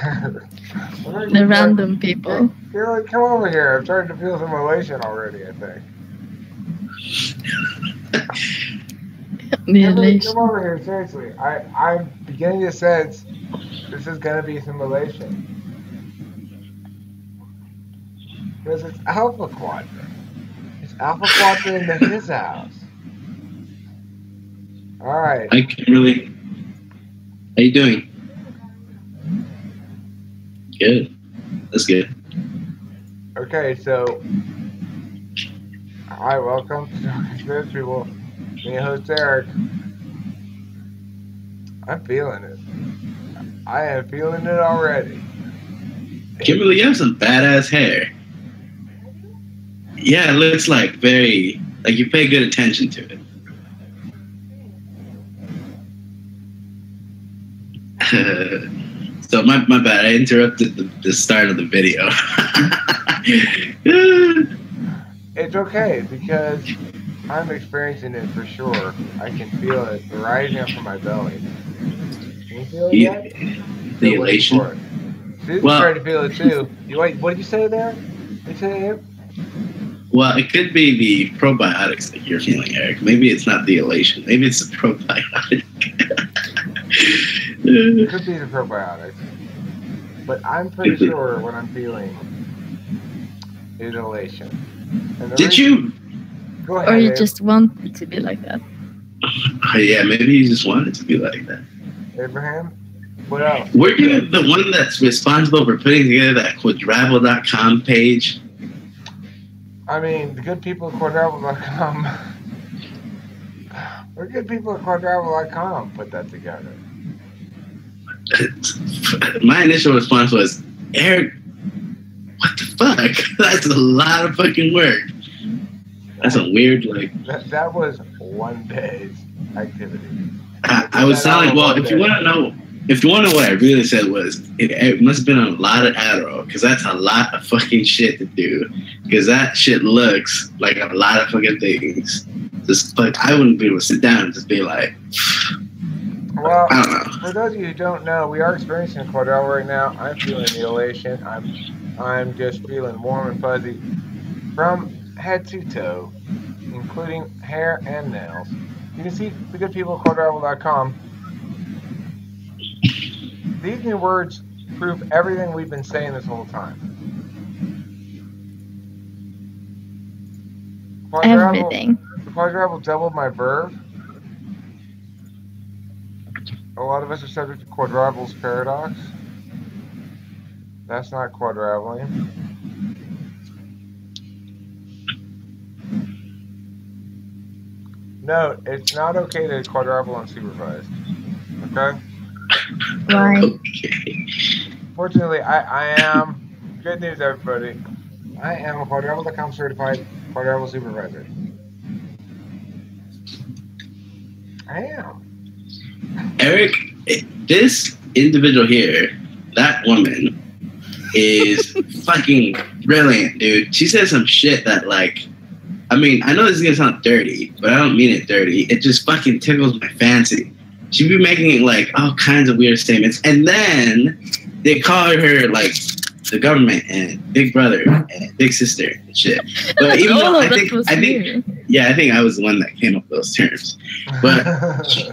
The random people. Come over here. I'm starting to feel some elation already, I think. The elation. Come over here, seriously. I'm beginning to sense this is going to be some elation. Because it's Alpha Quadrant. It's Alpha Quadrant into his house. Alright. I can't really... How you doing? Good. That's good. Okay, so... Hi, welcome to Talking Spirits People. Me, host Eric. I'm feeling it. I am feeling it already. Kimberly, you have some badass hair. Yeah, it looks like very... Like you pay good attention to it. So my bad, I interrupted the start of the video. It's okay, because I'm experiencing it for sure. I can feel it rising up from my belly. Can you feel it yet? The elation. Susan's trying to feel it too. What did you say there? You say it? Well, it could be the probiotics that you're feeling, Eric. Maybe it's not the elation. Maybe it's the probiotic. It could be the probiotics. But I'm pretty sure what I'm feeling is elation. Did you? Go ahead. Or you just want it to be like that? Yeah, maybe you just want it to be like that. Abraham? What else? Were you the one that's responsible for putting together that Quadrabble.com page? I mean, the good people at Quadrabble.com. We're good people at Quadrabble.com put that together. My initial response was, Eric, what the fuck? That's a lot of fucking work. That's a weird, like... That was one day's activity. I was sounding, well, if you want to know what I really said was, it must have been a lot of Adderall, because that's a lot of fucking shit to do. Because that shit looks like a lot of fucking things. Just like, I wouldn't be able to sit down and just be like... Well, I don't know. For those of you who don't know, we are experiencing Quadrabble right now. I'm feeling the elation. I'm just feeling warm and fuzzy from head to toe, including hair and nails. You can see the good people at Quadrabble.com. These new words prove everything we've been saying this whole time. Everything. Quadrabble doubled my verve. A lot of us are subject to Quadrabble's paradox. That's not quadrabbling. Note, it's not okay to quadrabble unsupervised. Okay? Why? Okay. Fortunately, I am. Good news, everybody. I am a Quadrabble.com certified Quadrabble supervisor. I am. Eric, this individual here, that woman, is fucking brilliant, dude. She said some shit that, like, I mean, I know this is gonna sound dirty, but I don't mean it dirty. It just fucking tickles my fancy. She'd be making, like, all kinds of weird statements, and then they call her, like, the government and Big Brother and Big Sister and shit. But even though I think I was the one that came up with those terms. But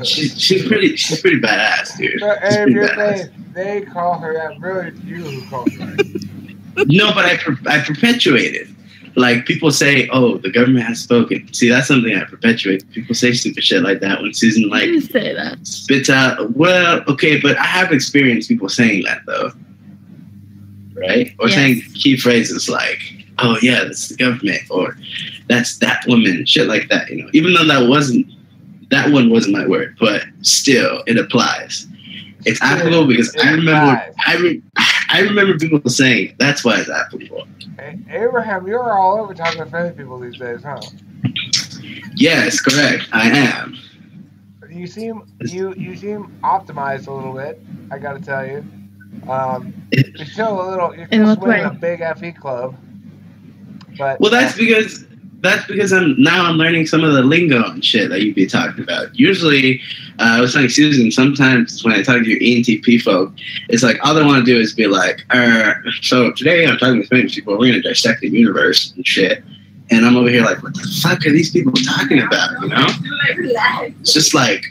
she's pretty badass, dude. So, and if you're saying they call her that, really, it's you who calls her that. No, but I perpetuate it. Like, people say, oh, the government has spoken. See, that's something I perpetuate. People say stupid shit like that when Susan, like, You say that. spits out. Well, okay, but I have experienced people saying that, though. Right? Or saying key phrases like, oh, yeah, that's the government. Or that's that woman. Shit like that, you know. Even though that one wasn't my word. But still, it applies. It's applicable because I remember people saying that's why it's applicable. Hey, Abraham, you're all over talking to friendly people these days, huh? Yes, correct. I am. You seem optimized a little bit. I got to tell you. You're still swinging a big FE club. But well, that's because that's because I'm learning some of the lingo and shit that you'd be talking about. Usually, I was telling Susan, sometimes when I talk to your ENTP folk, it's like all they want to do is be like, so today I'm talking with famous people, we're going to dissect the universe and shit. And I'm over here like, what the fuck are these people talking about, you know? It's just like,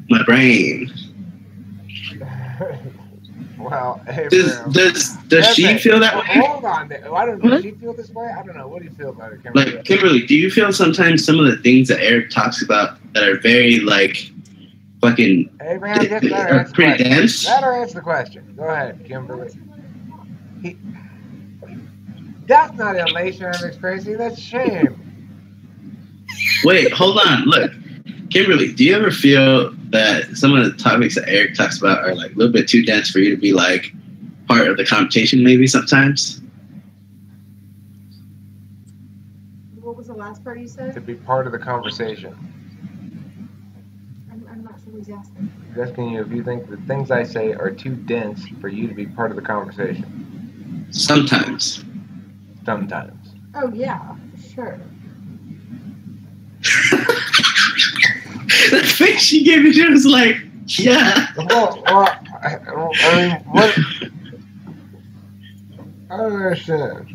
my brain. Well, hey, does she feel that way? Hold on. Does she feel this way? I don't know. What do you feel about it, Kimberly? Like, Kimberly, do you feel sometimes some of the things that Eric talks about that are very, like, fucking Abraham, just let her answer pretty dense? Let her answer the question. Go ahead, Kimberly. That's not elation I'm experiencing. That's shame. Wait, hold on. Look, Kimberly, do you ever feel that some of the topics that Eric talks about are like a little bit too dense for you to be like part of the conversation maybe sometimes? What was the last part you said? To be part of the conversation. I'm not sure what he's asking. He's asking you if you think the things I say are too dense for you to be part of the conversation. Sometimes. Sometimes. Oh, yeah, sure. The face she gave me, she was like, yeah. Well, I mean, what? I don't understand.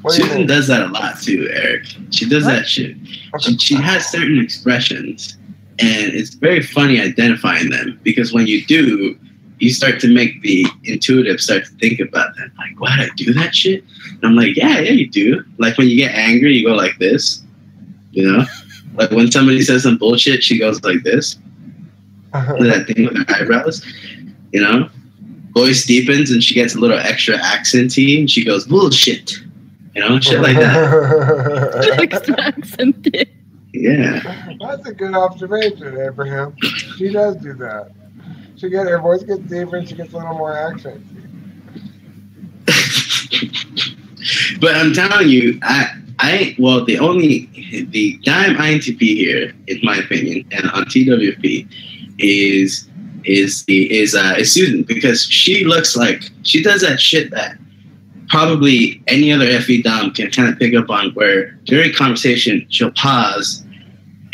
Susan does that a lot too, Eric. She does that shit. Okay. She has certain expressions, and it's very funny identifying them because when you do, you start to make the intuitive start to think about that. Like, what, I do that shit? And I'm like, yeah, you do. Like when you get angry, you go like this, you know? Like when somebody says some bullshit, she goes like this. That thing with her eyebrows, you know? Voice deepens and she gets a little extra accenty and she goes, bullshit. You know, shit like that. Extra accenty. Yeah. That's a good observation, Abraham. She does do that. Her voice gets deeper and she gets a little more accent. But I'm telling you, the dime INTP here, in my opinion, and on TwFP is Susan, because she looks like she does that shit that probably any other FE dom can kind of pick up on, where during conversation she'll pause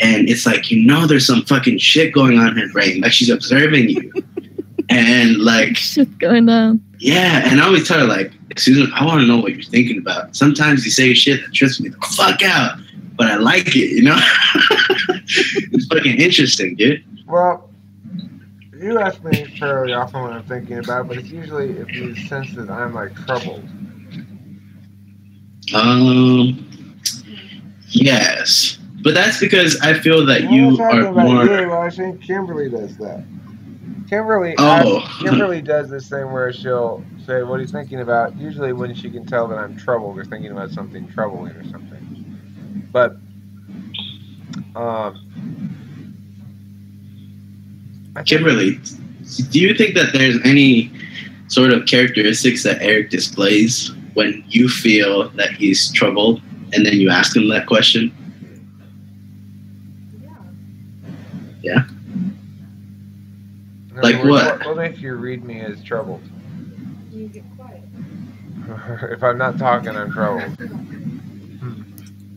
and it's like, you know, there's some fucking shit going on in her brain, like she's observing you. And like shit going on. Yeah, and I always tell her, like, Susan, I want to know what you're thinking about. Sometimes you say shit that trips me the fuck out, but I like it, you know? It's fucking interesting, dude. Well, you ask me fairly often what I'm thinking about, but it's usually if you sense that I'm, like, troubled. Yes. But that's because I feel that you are more... Well, I think Kimberly does that. Kimberly does this thing where she'll say, what are you thinking about? Usually when she can tell that I'm troubled or thinking about something troubling or something. But, Kimberly, do you think that there's any sort of characteristics that Eric displays when you feel that he's troubled and then you ask him that question? Yeah? Like what? What makes you read me as troubled? You get quiet. If I'm not talking, I'm troubled.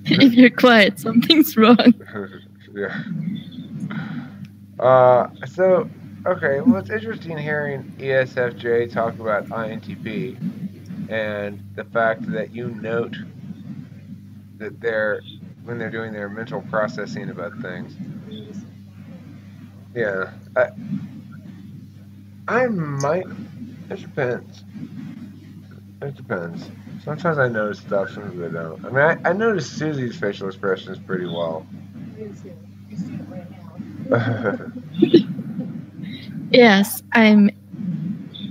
If you're quiet, something's wrong. Yeah. So, okay, well, it's interesting hearing ESFJ talk about INTP and the fact that you note that when they're doing their mental processing about things. Yeah. I might. It depends. It depends. Sometimes I notice stuff, sometimes I don't. I mean, I notice Susie's facial expressions pretty well. You see it right now. Yes, I'm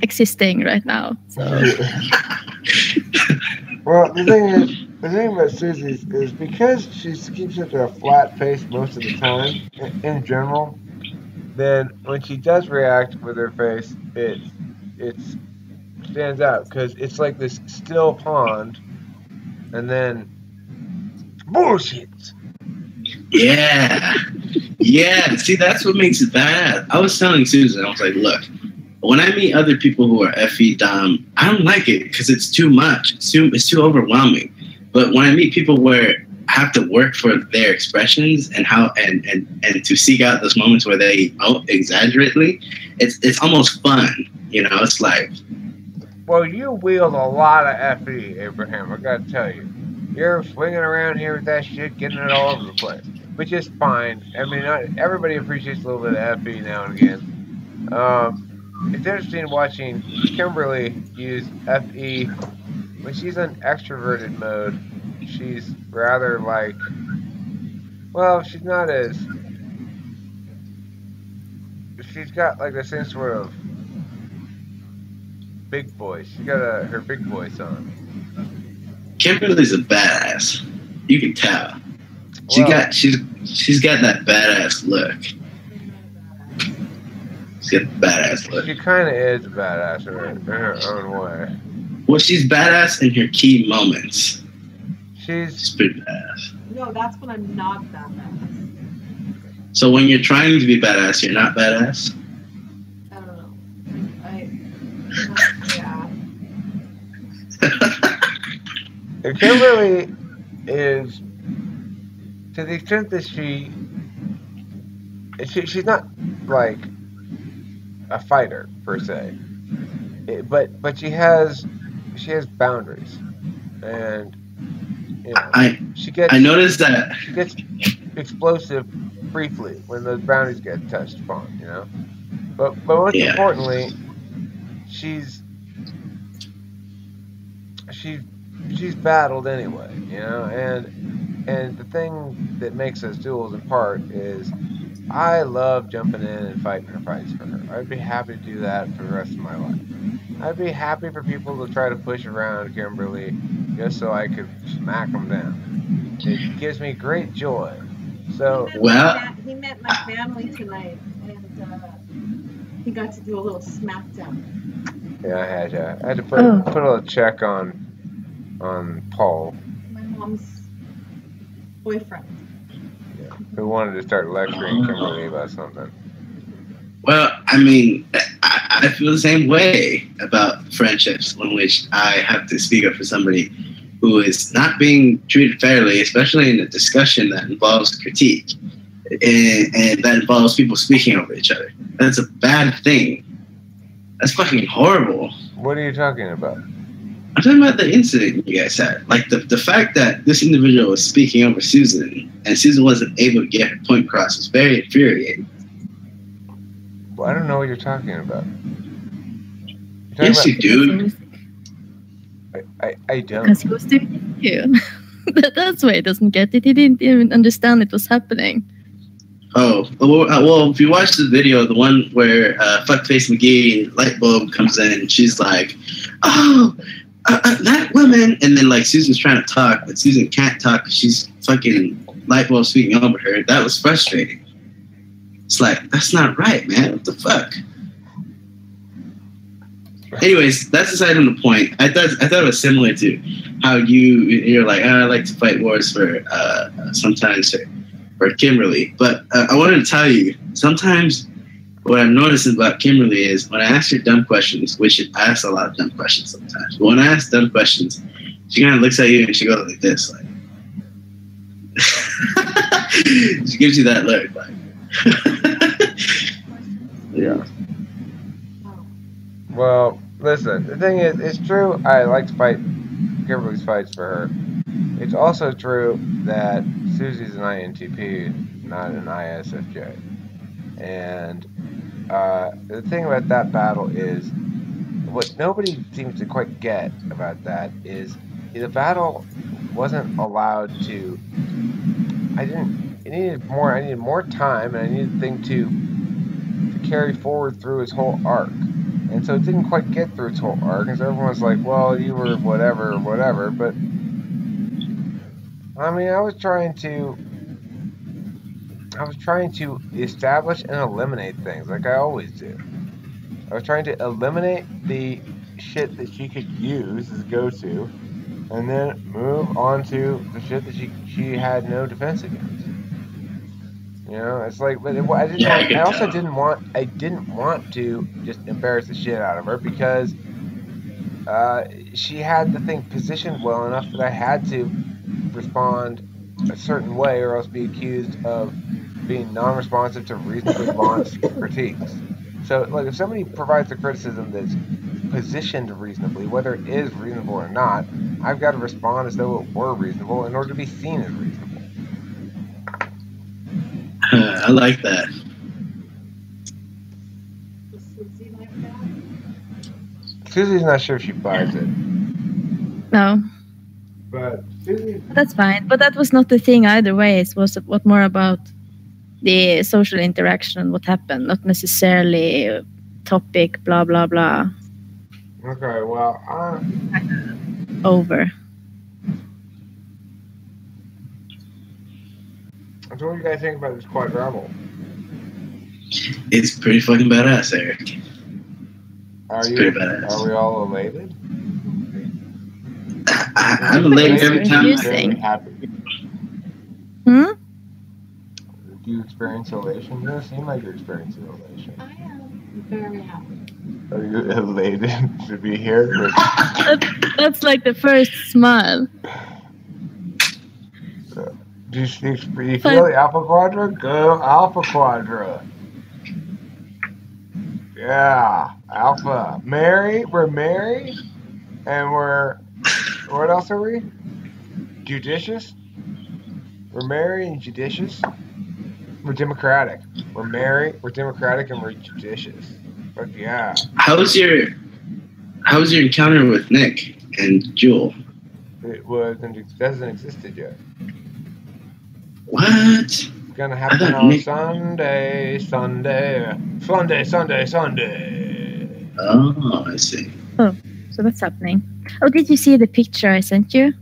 existing right now. So. Well, the thing about Susie's is because she keeps such a flat face most of the time, in general, then when she does react with her face, it stands out because it's like this still pond, and then bullshit. Yeah. See, that's what makes it bad. I was telling Susan, I was like, look, when I meet other people who are FE dumb, I don't like it because it's too much. It's too overwhelming. But when I meet people where I have to work for their expressions and how and to seek out those moments where they exaggerately, it's almost fun. You know, it's like. Well, you wield a lot of FE, Abraham. I gotta tell you, you're swinging around here with that shit, getting it all over the place, which is fine. I mean, not everybody appreciates a little bit of FE now and again. It's interesting watching Kimberly use FE when she's in extroverted mode. She's rather like, well, she's not as. She's got like the same sort of big voice. She got her big voice on. Kimberly's a badass. You can tell. She's got that badass look. She's got the badass look. She kind of is a badass in her own way. Well, she's badass in her key moments. She's pretty badass. No, that's when I'm not badass. So when you're trying to be badass, you're not badass? I don't know. Yeah. Kimberly is, to the extent that she's not like a fighter per se, but she has boundaries, and you know, I noticed that she gets explosive briefly when those boundaries get touched upon, you know. But most importantly, she's battled anyway, you know, and the thing that makes us duels in part is I love jumping in and fighting her fights for her. I'd be happy to do that for the rest of my life. I'd be happy for people to try to push around Kimberly just so I could smack them down. It gives me great joy. So he met my family tonight, and he got to do a little smackdown. Yeah, I had to put a little check on Paul, my mom's boyfriend, who wanted to start lecturing Kimberly about something. Well, I mean, I feel the same way about friendships in which I have to speak up for somebody who is not being treated fairly, especially in a discussion that involves critique and that involves people speaking over each other. That's a bad thing. That's fucking horrible. What are you talking about? I'm talking about the incident you guys had. Like the fact that this individual was speaking over Susan and Susan wasn't able to get her point across was very infuriating. Well, I don't know what you're talking about. Yes, you do. I don't. Because he was doing it too. That's why he doesn't get it. He didn't even understand it was happening. Oh, well, if you watch the video, the one where Fuckface McGee light bulb comes in, and she's like, oh, that woman, and then like Susan's trying to talk, but Susan can't talk because she's fucking light bulb speaking over her. That was frustrating. It's like, that's not right, man. What the fuck? Anyways, that's aside from the point. I thought it was similar to how you're like, I like to fight wars for sometimes for Kimberly, but I wanted to tell you sometimes what I'm noticing about Kimberly is when I ask her dumb questions, which I ask a lot of dumb questions sometimes. But when I ask dumb questions, she kind of looks at you and she goes like this, like she gives you that look, like. Yeah. Well, listen, the thing is, it's true I like to fight Kimberly's fights for her. It's also true that Susie's an INTP, not an ISFJ. And the thing about that battle is, what nobody seems to quite get about that is the battle wasn't allowed to. I needed more time, and I needed the thing to carry forward through his whole arc. And so it didn't quite get through its whole arc, and so everyone was like, well, you were whatever, but I mean, I was trying to establish and eliminate things like I always do. I was trying to eliminate the shit that she could use as a go-to, and then move on to the shit that she had no defense against. You know, it's like, but I didn't. Yeah, I Want, could I also tell. didn't want. I didn't want to just embarrass the shit out of her because she had the thing positioned well enough that I had to respond a certain way, or else be accused of being non-responsive to reasonably launched critiques. So, like, if somebody provides a criticism that's positioned reasonably, whether it is reasonable or not, I've got to respond as though it were reasonable in order to be seen as reasonable. I like that. Was Susie like that? Susie's not sure if she buys it, No, but Susie. that's fine. But that was not the thing either way. It was what more about the social interaction, what happened, not necessarily topic, blah, blah, blah, Okay, well, over. so what do you guys think about this Quadrabble? It's pretty fucking badass, Eric. Are It's you? pretty badass. Are we all elated? I'm elated every time. Confusing. Happy. Hmm? Do you experience elation? You don't seem like you're experiencing elation. I am very happy. Are you elated to be here? That's like the first smile. Do you feel the Alpha Quadra? Go Alpha Quadra. Yeah, Alpha. Mary, we're Mary, and we're, what else are we? Judicious. We're Mary and judicious. We're democratic. We're Mary, we're democratic, and we're judicious. Fuck yeah. How was your encounter with Nick and Jewel? It doesn't existed yet. What? It's gonna happen on Sunday. Oh, I see. Oh, so that's happening. Oh, did you see the picture I sent you?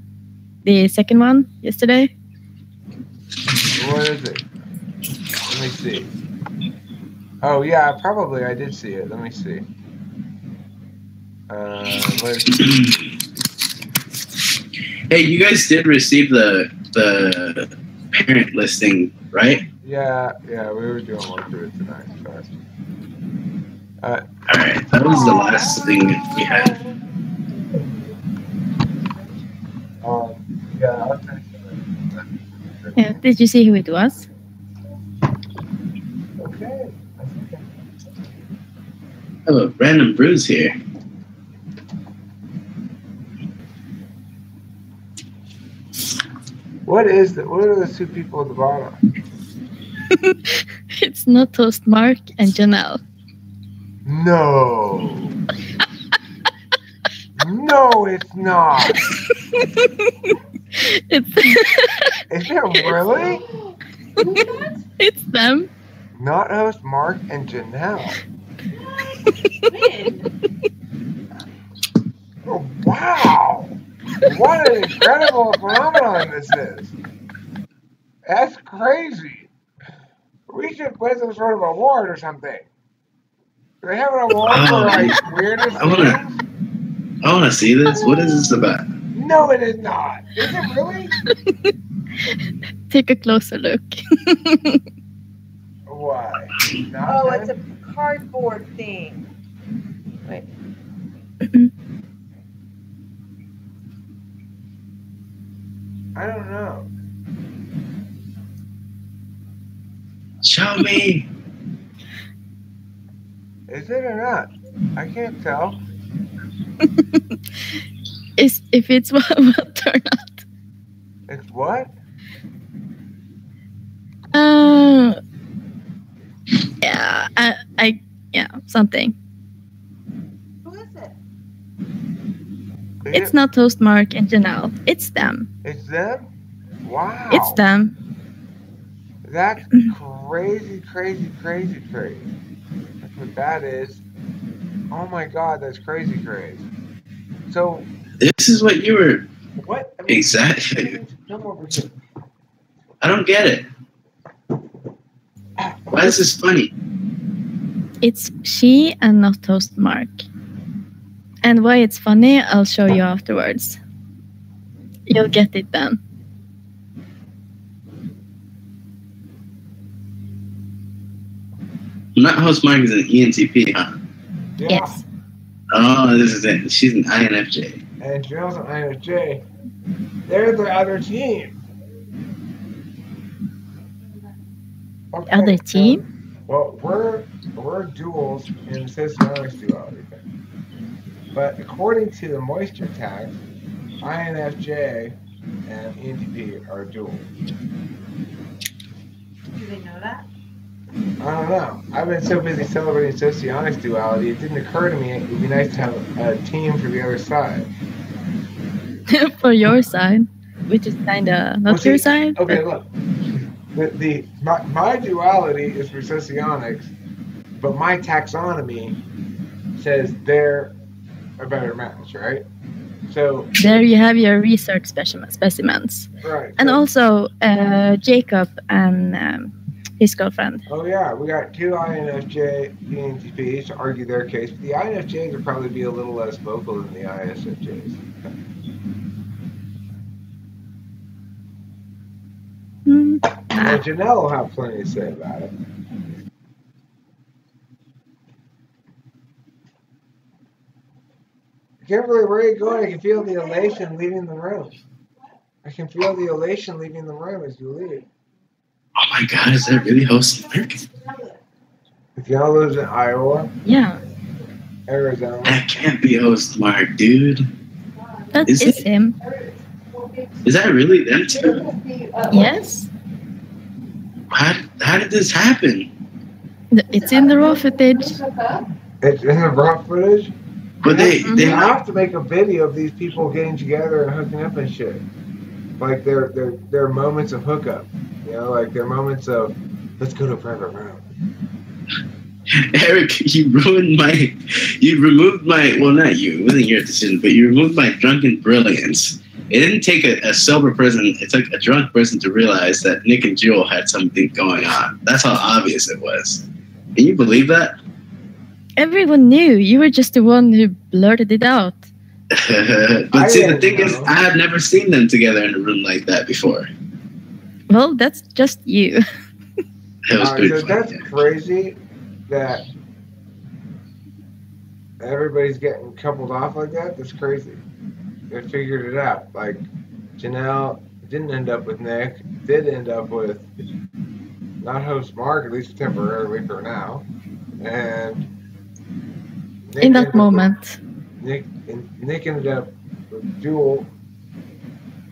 The second one yesterday? What is it? Let me see. Oh yeah, probably I did see it. Let me see. Hey, you guys did receive the parent listing, right? Yeah, we were doing one through it tonight. Sorry. Alright, that was the last thing we had. Yeah, I'll tell you. Yeah. Did you see who it was? Okay. I have a random bruise here. What are those two people at the bottom? It's not Toast Mark and Janelle. No. No, it's not. It's Is it really? it's them. Not host Mark and Janelle. When? Oh, wow. What an incredible phenomenon this is. That's crazy. We should win some sort of award or something. Do they have an award for like weirdest things? I want to see this. What is this about? No, it is not. Is it really? Take a closer look. Why? Oh, it's a cardboard thing. Wait. I don't know. Show me. Is it or not? I can't tell. If it's what or not. It's what? Yeah, something. Who is it? It's not Toast Mark and Janelle. It's them. It's them? Wow. It's them. That's crazy. That's what that is. Oh my god, that's crazy. So, This is what you were. what? I mean, Exactly. come over here. I don't get it. Why is this funny? It's she and not Toast Mark. And why it's funny, I'll show you afterwards. You'll get it then. Not host Mark is an ENTP, huh? Yeah. Yes. Oh, this is it. She's an INFJ. And Janelle's an INFJ. They're the other team. Okay, Other team? Well, we're duals in the socionics duality thing. But according to the moisture tax, INFJ and ENTP are dual. Do they know that? I don't know. I've been so busy celebrating socionics duality, it didn't occur to me it would be nice to have a team for the other side. For your side, which is kind of not your side. Okay, look. My duality is for socionics, but my taxonomy says they're a better match, right? So there you have your research specimens. Right. And also Jacob and his girlfriend. Oh yeah, we got two INFJ ENTPs to argue their case, but the INFJs would probably be a little less vocal than the ISFJs. Well, Janelle will have plenty to say about it. Kimberly, where are you going? I can feel the elation leaving the room. I can feel the elation leaving the room as you leave. Oh my God, is that really host Mark? Janelle lives in Iowa. Yeah. Arizona. That can't be host Mark, dude. That Is is it? him. Is that really them two? Yes. How did this happen? It's in the raw footage. It's in the raw footage? But they have to make a video of these people getting together and hooking up and shit. Like their moments of hookup. You know, like their moments of let's go to a private room. Eric, you removed my, well, not you, it wasn't your decision, but you removed my drunken brilliance. It didn't take a sober person, it took a drunk person to realize that Nick and Jewel had something going on. That's how obvious it was. Can you believe that? Everyone knew. You were just the one who blurted it out. But see, the thing is, I had never seen them together in a room like that before. Well, that's just you. It was pretty so funny. that's crazy that everybody's getting coupled off like that. That's crazy. They figured it out. Like Janelle didn't end up with Nick, did end up with not host Mark, at least temporarily for now. And Nick In that moment. Nick ended up with Jewel,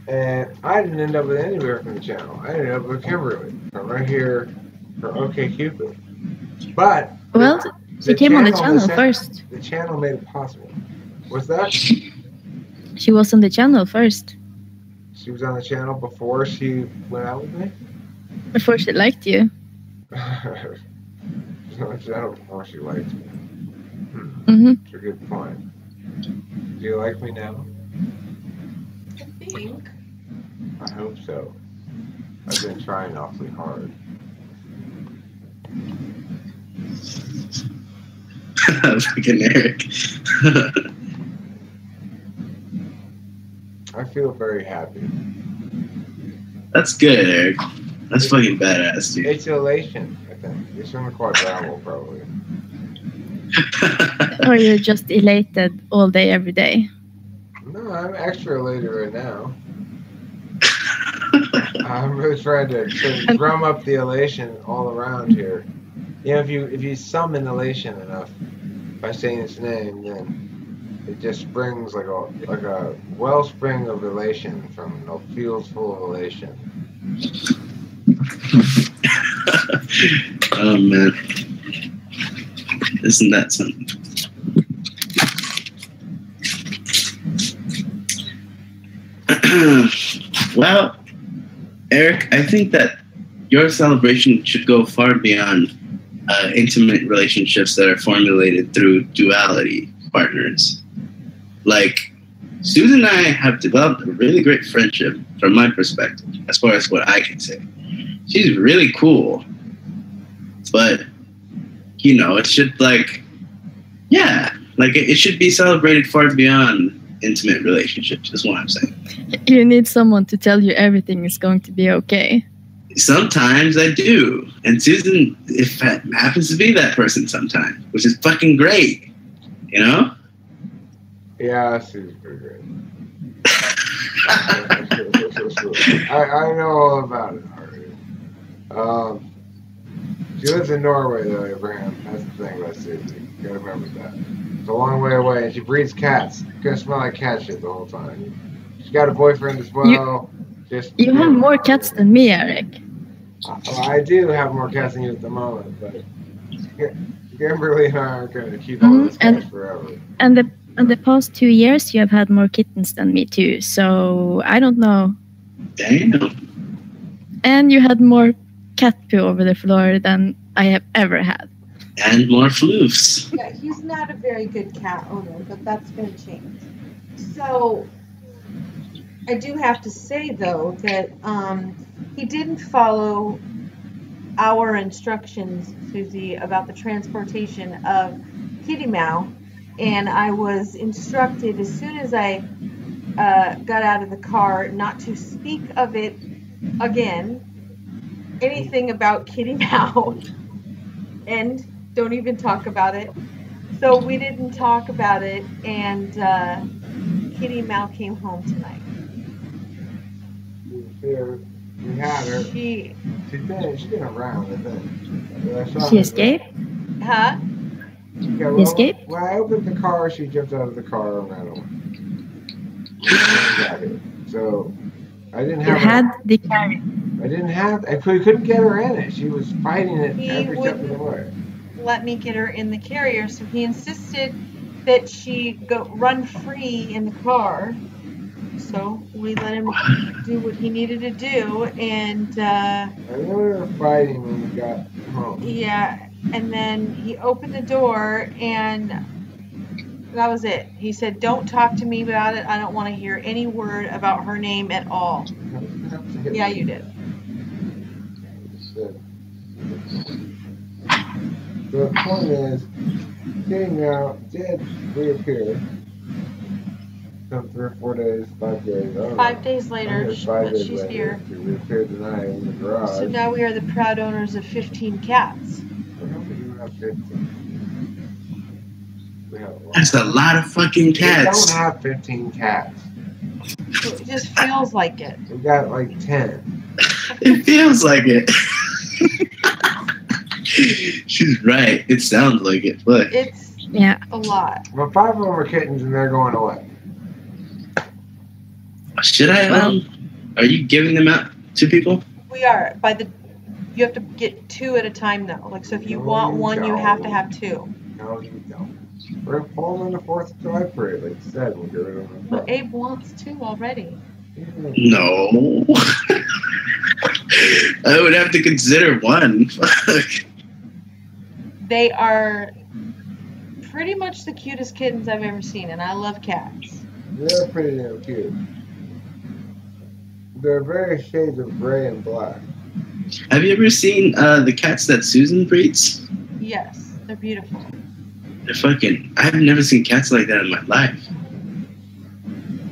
and I didn't end up with anywhere from the channel. I ended up with Kimberly from right here for OkCupid. But Well, she came on the channel first. The channel made it possible. What's that? She was on the channel first. She was on the channel before she went out with me? Before she liked you. I don't know if she liked me. Mm-hmm. That's a good point. Do you like me now? I think. I hope so. I've been trying awfully hard. Fucking Eric. I feel very happy. That's good, Eric. That's fucking badass, dude. It's elation, I think. It's from the Quadrabble, probably. Or you're just elated all day, every day. No, I'm extra elated right now. I'm really trying to drum up the elation all around here. You know, if you summon elation enough by saying its name, then it just springs like a wellspring of elation from fields full of elation. Oh man, isn't that something? Well, Eric, I think that your celebration should go far beyond intimate relationships that are formulated through duality partners. Like, Susan and I have developed a really great friendship from my perspective, as far as what I can say. She's really cool, but, you know, it should, like, yeah, like, it should be celebrated far beyond intimate relationships, is what I'm saying. You need someone to tell you everything is going to be okay. Sometimes I do. And Susan, if that happens to be that person sometimes, which is fucking great. You know? Yeah, Susan's pretty great. I know all about it already. She lives in Norway, though, Abraham. That's the thing about Susan. You gotta remember that. It's a long way away, and she breeds cats. It's gonna smell like cat shit the whole time. She's got a boyfriend as well. You have more cats than me, Eric. I do have more cats than you at the moment, but Kimberly and I aren't gonna keep all those cats forever. And the past 2 years, you have had more kittens than me too. So I don't know. Damn. And you had more cat poo over the floor than I have ever had. And more floofs. Yeah, he's not a very good cat owner, but that's going to change. So I do have to say, though, that he didn't follow our instructions, Susie, about the transportation of Kitty Meow. And I was instructed as soon as I got out of the car not to speak of it again, anything about Kitty Meow, and don't even talk about it. So we didn't talk about it, and Kitty Meow came home tonight. We had her. She's been around, I think. She escaped? Huh? Yeah, She escaped? When I opened the car, she jumped out of the car and ran away. So I didn't have. You had the carrier. I didn't have. We couldn't get her in it. She was fighting it every step of the way. Let me get her in the carrier, so he insisted that she run free in the car. So we let him do what he needed to do, and I know we were fighting when we got home. Yeah, and then he opened the door, and that was it. He said, "Don't talk to me about it. I don't want to hear any word about her name at all." Yeah, you did. The point is, Kitty Meow did reappear. Some 3 or 4 days, 5 days. 5 days later, but she's here. She reappeared tonight in the garage. So now we are the proud owners of 15 cats. I don't think we have 15. We have a lot. That's a lot of fucking cats. We don't have 15 cats. It just feels like it. We got like 10. It feels like it. She's right. It sounds like it. Look. It's a lot. Well, 5 of them are kittens and they're going away. Should I? Are you giving them out to people? We are. You have to get 2 at a time, though. Like, so if you want one, you have to have 2. No, you don't. We're going to pull them in the 4th of July parade, like you said. We'll get rid of them. Well, Abe wants 2 already. No. I would have to consider 1. They are pretty much the cutest kittens I've ever seen, and I love cats. They're pretty damn cute. They're various shades of gray and black. Have you ever seen the cats that Susan breeds? Yes, they're beautiful. They're fucking... I've never seen cats like that in my life.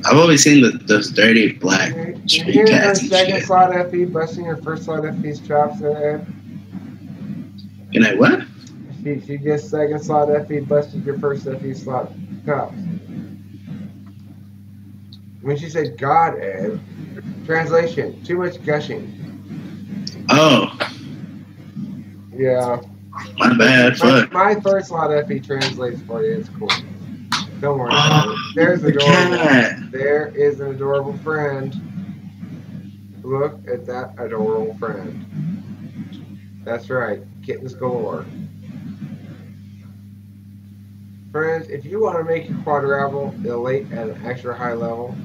I've always seen those dirty black street cats and second shit. slot FE busting her first slot FE's chops there. Can I what? She gets second slot FE busted your first FE slot chops. When she said God, Ed, translation, too much gushing. Oh. Yeah. My bad. Fuck. My first slot FE translates for you. It's cool. Don't worry about it. There's an adorable. Cat. There is an adorable friend. Look at that adorable friend. That's right. Kittens galore. Friends, if you want to make your Quadrabble elate at an extra high level,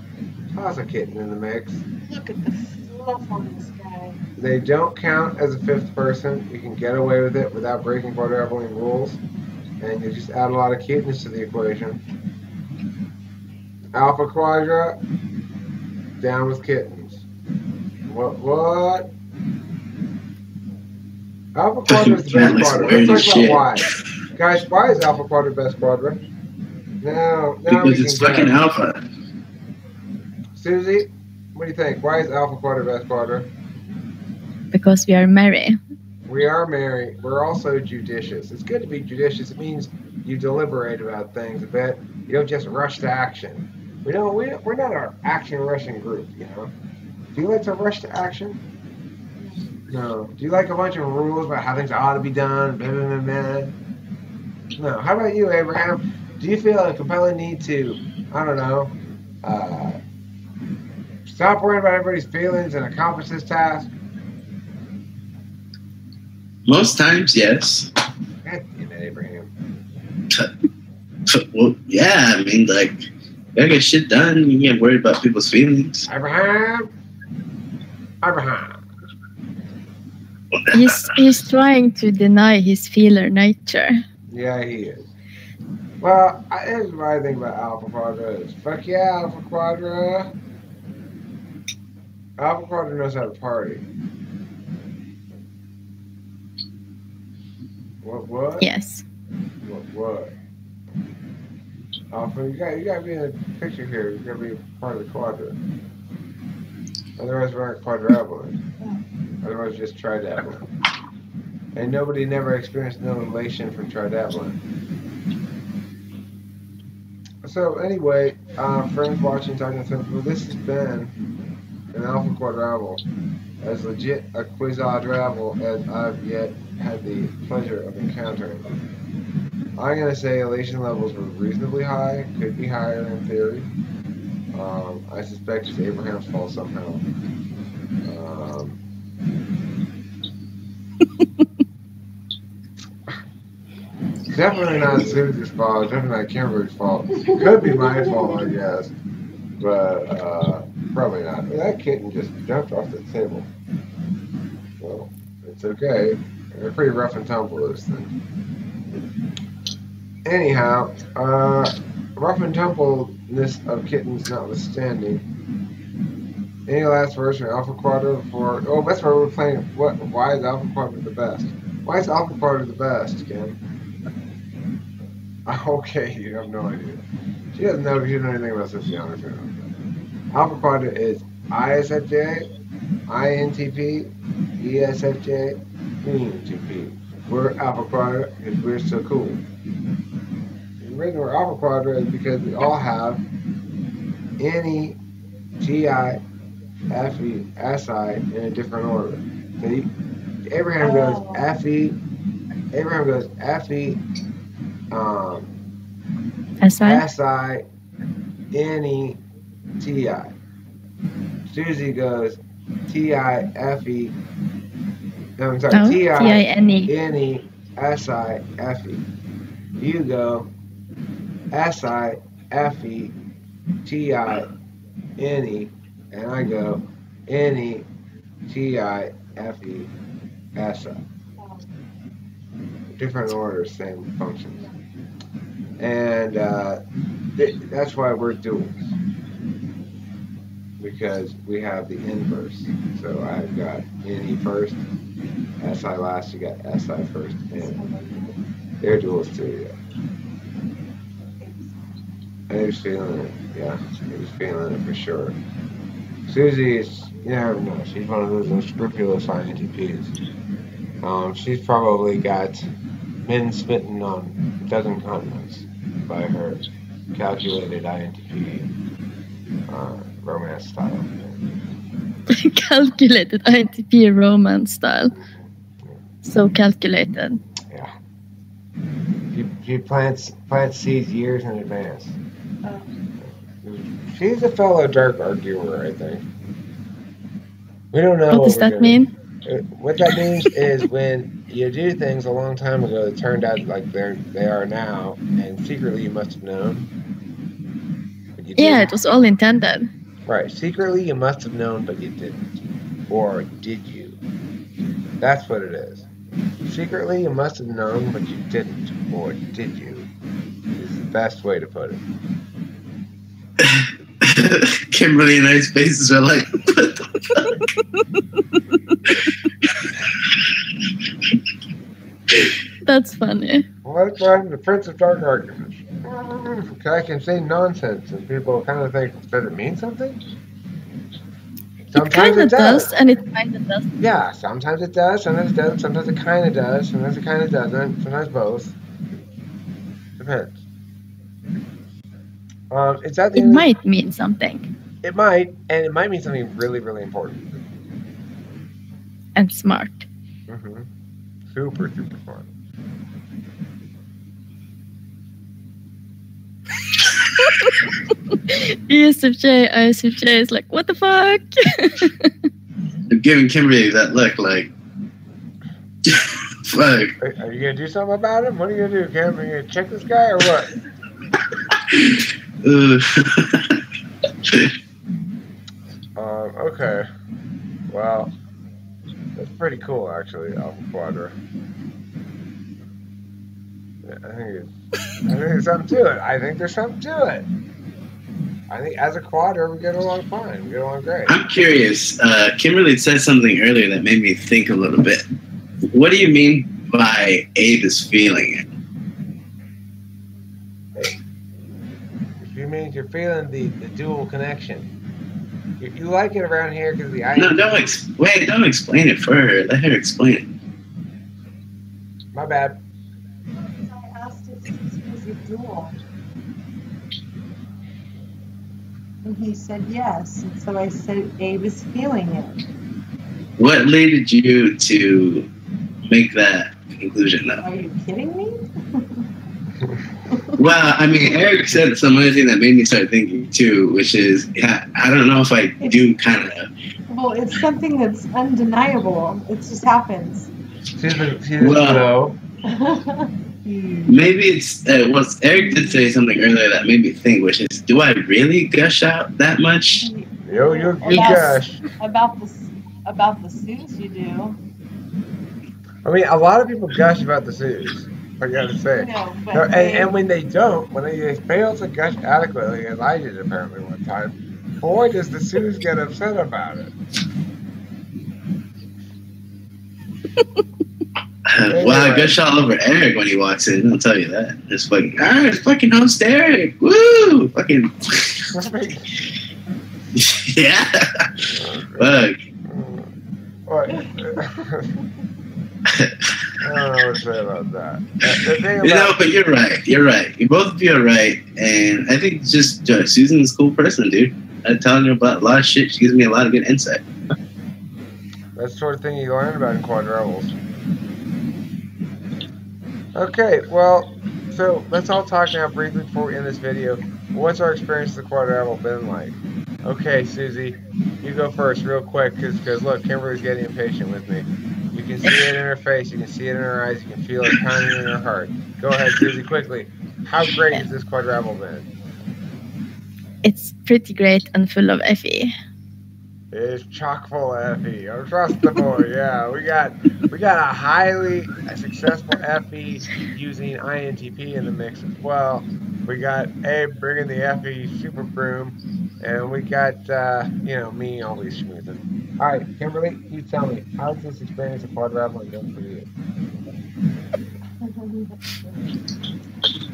toss a kitten in the mix. Look at the fluff on this guy. They don't count as a 5th person. You can get away with it without breaking Quadrabbling rules. And you just add a lot of cuteness to the equation. Alpha Quadra, down with kittens. What? Alpha Quadra is the best quadra. Let's talk about why. Guys, why is Alpha Quadra best quadra? Now because it's fucking alpha. Susie, what do you think? Why is Alpha Quadra best quadra? because we are merry. We are merry. We're also judicious. It's good to be judicious. It means you deliberate about things a bit. You don't just rush to action. We're not an action rushing group, you know. Do you like to rush to action? No. Do you like a bunch of rules about how things ought to be done? Blah, blah, blah, blah? No. How about you, Abraham? Do you feel a compelling need to, I don't know, stop worrying about everybody's feelings and accomplish this task? Most times, yes. God damn it, Abraham. Well, yeah, I mean, like, you gotta get shit done. You can't worry about people's feelings. Abraham. He's trying to deny his feeler nature. Yeah, he is. Well, here's what I think about Alpha Quadra is. Fuck yeah, Alpha Quadra. Alpha Quadra knows how to party. What? Yes. What? Alpha, you gotta be in the picture here. You gotta be part of the quadra. Otherwise, we're not quadrabbling. Otherwise, just tridabbling. And nobody never experienced no elation from tridabbling. So anyway, friends watching, talking to people, this has been an Alpha Quadrabble, as legit a Quadrabble as I've yet had the pleasure of encountering. I'm going to say elation levels were reasonably high, could be higher in theory. I suspect it's Abraham's fault somehow. Definitely not Susie's fault, definitely not Kimberly's fault. Could be my fault, I guess. But probably not. That kitten just jumped off the table. Well, it's okay. They're pretty rough and tumble, those things. Anyhow, rough and tumbleness of kittens notwithstanding. Any last words from Alpha Quadra before? Oh, that's why we're playing. Why is Alpha Quadra the best? Why is Alpha Quadra the best, Kim? Okay, you have no idea. She doesn't know because you don't know anything about sociology. Alpha Quadra is ISFJ, INTP, ESFJ, ENTP. We're Alpha Quadra because we're so cool. The reason we're Alpha Quadra is because we all have NE, GI, FE, SI in a different order. So Abraham goes FE, SI, NE, TI. Susie goes TI, FE. No, I'm sorry, TI, NE, SI, FE. You go SI, FE, TI, NE, and I go NE, TI, FE, SI. Different orders, same functions. And that's why we're duals. Because we have the inverse. So I've got NE first, SI last, you got SI first, and they're duals too, yeah. And he's feeling it, yeah. He's feeling it for sure. Susie is, you never know, she's one of those unscrupulous INTPs. She's probably got men smitten on a dozen continents by her calculated INTP romance style. Calculated INTP romance style. So calculated. Yeah. She plants seeds years in advance. She's a fellow dark arguer, I think. We don't know. What does that mean? What that means is when you do things a long time ago that turned out like they are now, and secretly you must have known. But you didn't. It was all intended. Right. Secretly you must have known, but you didn't. Or did you? That's what it is. Secretly you must have known, but you didn't. Or did you? Is the best way to put it. Kimberly and I's faces are like, what the fuck? That's funny. Well, that's why I'm the Prince of Dark Arguments. I can say nonsense and people kind of think, does it mean something? Sometimes it does. And it kind of does. Yeah, sometimes it does, sometimes it doesn't, sometimes it kind of does, sometimes it kind of doesn't, sometimes both. Depends. It's at the It end might mean something. It might, and it might mean something really, really important. And smart. Mm-hmm. Super, super fun. ESFJ, ISFJ is like, what the fuck? I'm giving Kimberly that look like, fuck. Are you gonna do something about him? What are you gonna do, Cam? Are you gonna check this guy or what? Okay. Well, that's pretty cool, actually, Alpha Quadra. Yeah, I think there's something to it. I think there's something to it. I think as a quadra, we get along fine. We get along great. I'm curious. Kimberly said something earlier that made me think a little bit. What do you mean by Abe is feeling it? Hey, you mean you're feeling the dual connection. You like it around here because the No, don't explain it for her. Let her explain it. My bad. I asked if this was a duel. And he said yes. And so I said Abe is feeling it. What led you to make that conclusion, though? Are you kidding me? Well, I mean, Eric said some other thing that made me start thinking, too, which is, yeah, I don't know if I do kind of... Well, it's something that's undeniable. It just happens. Well, maybe it's... well, Eric did say something earlier that made me think, which is, do I really gush out that much? Yo, you gush. About the suits you do. I mean, a lot of people gush about the suits. I gotta say. No, but and when they don't, when they fail to gush adequately, as I did apparently one time, boy, does the Sues get upset about it. Well, I gush all over Eric when he walks in. I'll tell you that. It's fucking host Eric. Woo! Fucking. Yeah. Fuck. What? I don't know what to say about that. But you're right. You're right. You both of you are right. And I think just Susan's a cool person, dude. I'm telling her about a lot of shit. She gives me a lot of good insight. That's the sort of thing you learn about in Quadrabbles. Okay, well, so let's all talk now briefly before we end this video. What's our experience with the Quadrabble been like? Okay, Susie, you go first real quick, because look, Kimberly's getting impatient with me. You can see it in her face, you can see it in her eyes, you can feel it pounding in her heart. Go ahead, Susie, quickly. How great has this Quadrabble been? It's pretty great and full of FE. It's chock full of FE. Oh, trust the boy. Yeah, we got a highly successful FE using INTP in the mix as well. We got Abe bringing the FE super broom, and we got me always schmoozing. All right, Kimberly, you tell me, how's this experience of Quadrabble been for you?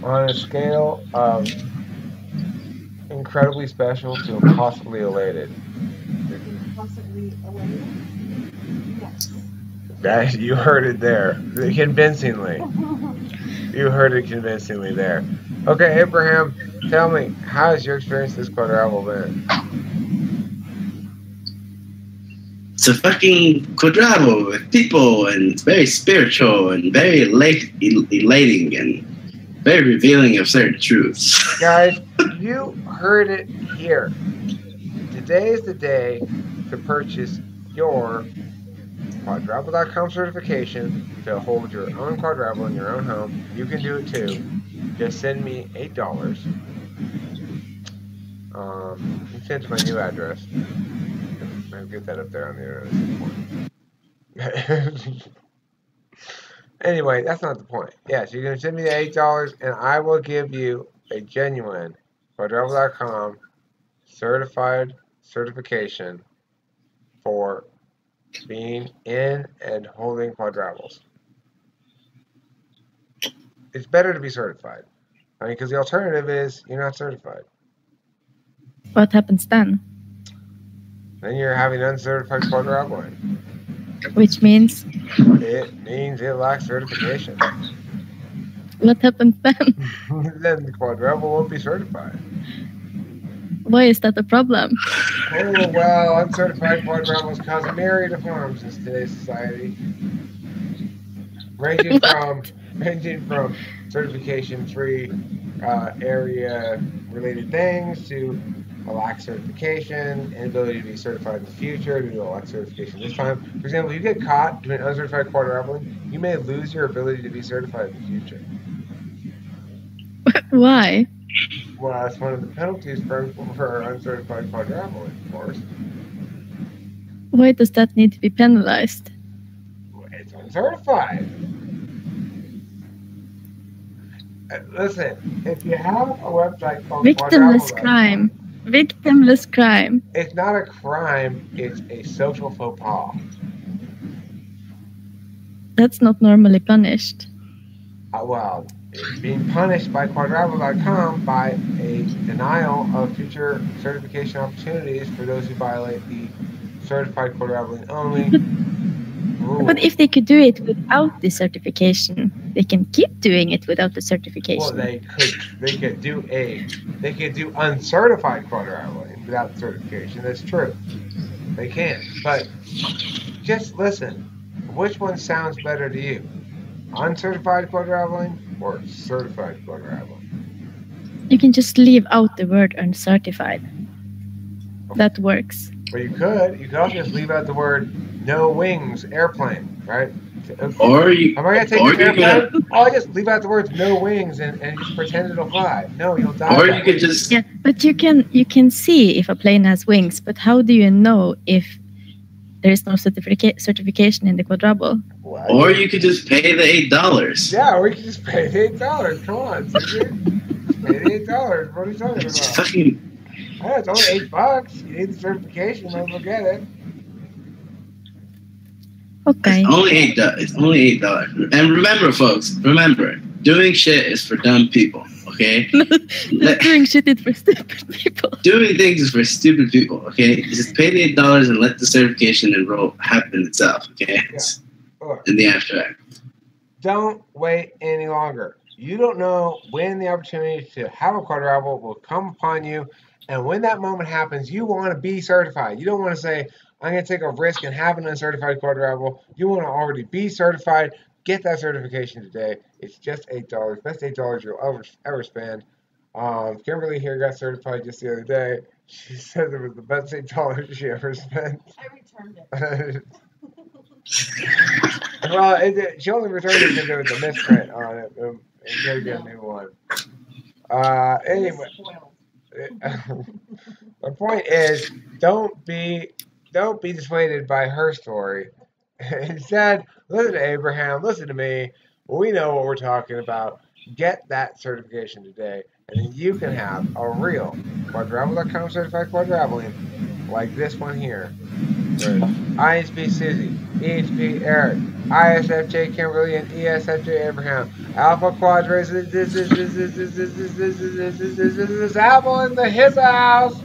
On a scale of incredibly special to impossibly elated. Possibly elated? Yes. That you heard it there, convincingly. You heard it convincingly there. Okay, Abraham, tell me, how has your experience this Quadrabble been? It's a fucking Quadrabble with people, and it's very spiritual and very elating and very revealing of certain truths. Guys, you heard it here. Today is the day to purchase your Quadrabble.com certification to hold your own Quadrabble in your own home. You can do it too. Just send me $8. You send to my new address. I'll get that up there on the internet. Anyway, that's not the point. Yes, you're going to send me the $8 and I will give you a genuine Quadrabble.com certification for being in and holding Quadrabbles. It's better to be certified. I mean, because the alternative is you're not certified. What happens then? Then you're having uncertified quadruple. Which means It means it lacks certification. what happens then? Then the quadruple won't be certified. Why is that a problem? Oh, well, uncertified quadruples cause a myriad of harms in today's society. Ranging from certification-free area-related things to a lack certification, inability to be certified in the future due to a lack certification this time. For example, if you get caught doing uncertified quadrupling, you may lose your ability to be certified in the future. Why? Well, that's one of the penalties for uncertified quadrupling, of course. Why does that need to be penalized? It's uncertified. Listen, if you have a website called Victimless Quadrabble, crime. Victimless crime. it's not a crime, it's a social faux pas. That's not normally punished. Well, it's being punished by Quadrabble.com by a denial of future certification opportunities for those who violate the certified quadrabbling only rule. But if they could do it without the certification, they can keep doing it without the certification. Well, they could do uncertified quadrabbling without the certification. That's true. They can. But just listen. Which one sounds better to you? Uncertified quadrabbling or certified quadrabbling? You can just leave out the word uncertified. That works. But you could also just leave out the word no wings airplane, right? Or you, Am I gonna take or an you airplane? could, Oh, I just leave out the words no wings and just pretend it'll fly. No, you'll die. or that you could way. just, Yeah, but you can see if a plane has wings, but how do you know if there is no certification in the quadruple? Well, or you could just pay the $8. yeah, or you can just pay the $8. Come on, Caesar. Just pay the $8. What are you talking It's about? fucking, Yeah, it's only $8. You need the certification, might as well get it. Okay. it's only $8. And remember, folks, doing shit is for dumb people. Okay, Doing shit is for stupid people. doing things is for stupid people. Okay, just pay the $8 and let the certification enroll happen itself. Okay, It's Look, in the abstract. don't wait any longer. You don't know when the opportunity to have a quadruple will come upon you. And when that moment happens, you want to be certified. You don't want to say, I'm going to take a risk and have an uncertified quadruple. You want to already be certified. Get that certification today. It's just $8. Best $8 you'll ever spend. Kimberly here got certified just the other day. She said it was the best $8 she ever spent. I returned it. Well, she only returned it because there was a misprint on it. And she had to get a new one. Anyway, my point is, don't be dissuaded by her story. Instead, listen to Abraham. Listen to me. We know what we're talking about. Get that certification today, and then you can have a real Quadrabble.com certified quadrabbling like this one here. INTP Susie, ENTP Eric, ISFJ Kimberly, and ESFJ Abraham. Alpha Quadras, this Apple in the his house.